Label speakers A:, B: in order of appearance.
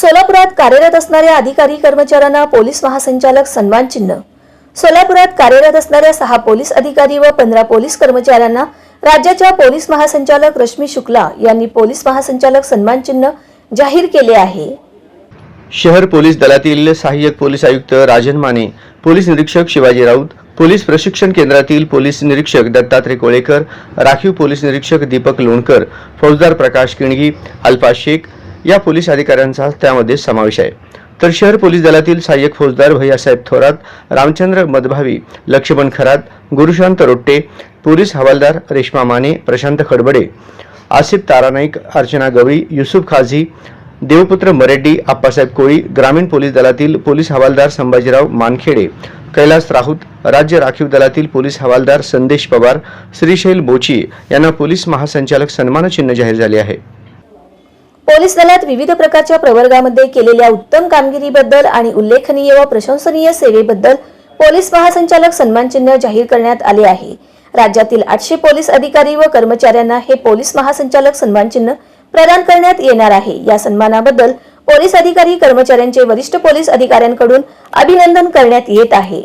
A: सोलापुरात कार्यरत असणाऱ्या अधिकारी कर्मचाऱ्यांना पोलीस महासंचालक सन्मान चिन्ह। सोलापुरात कार्यरत असणाऱ्या 6 पोलीस अधिकारी व 15 पोलीस कर्मचाऱ्यांना राज्याच्या पोलीस महासंचालक रश्मी शुक्ला यांनी पोलीस महासंचालक सन्मान चिन्ह जाहीर केले आहे।
B: शहर पोलीस दलातील सहाय्यक पोलीस आयुक्त राजन माने, पोलीस निरीक्षक शिवाजी राऊत, पोलीस प्रशिक्षण केंद्रातील पोलीस निरीक्षक दत्तात्रय कोळेकर, राखीव पोलीस निरीक्षक दीपक लोणकर, फौजदार प्रकाश किणगी, अल्फा शेख या पोलीस अधिकाऱ्यांचा त्यामध्ये समावेश आहे। तर शहर पोलीस दलातील सहाय्यक फौजदार भैयासाहेब थोरात, रामचंद्र मदभावी, लक्ष्मण खरात, गुरुशांत रोट्टे, पोलीस हवालदार रेश्मा माने, प्रशांत खडबडे, आसिफ तारानाईक, अर्चना गवळी, युसुफ खाजी, देवपुत्र मरेड्डी, आप्पासाहेब कोळी, ग्रामीण पोलीस दलातील पोलीस हवालदार संभाजीराव मानखेडे, कैलास राऊत, राज्य राखीव दलातील पोलीस हवालदार संदेश पवार, श्रीशैल बोची यांना पोलीस महासंचालक सन्मान चिन्ह जाहीर झाले आहे।
A: पोलीस दलात विविध प्रकारच्या प्रवर्गामध्ये केलेल्या उत्तम कामगिरीबद्दल आणि उल्लेखनीय व प्रशंसनीय सेवेबद्दल पोलीस महासंचालक सन्मान चिन्ह जाहीर करण्यात आले आहे। राज्यातील 800 पोलीस अधिकारी व कर्मचाऱ्यांना हे पोलीस महासंचालक सन्मान चिन्ह प्रदान करण्यात येणार आहे। या सन्मानाबद्दल पोलीस अधिकारी कर्मचाऱ्यांचे वरिष्ठ पोलीस अधिकाऱ्यांकडून अभिनंदन करण्यात येत आहे।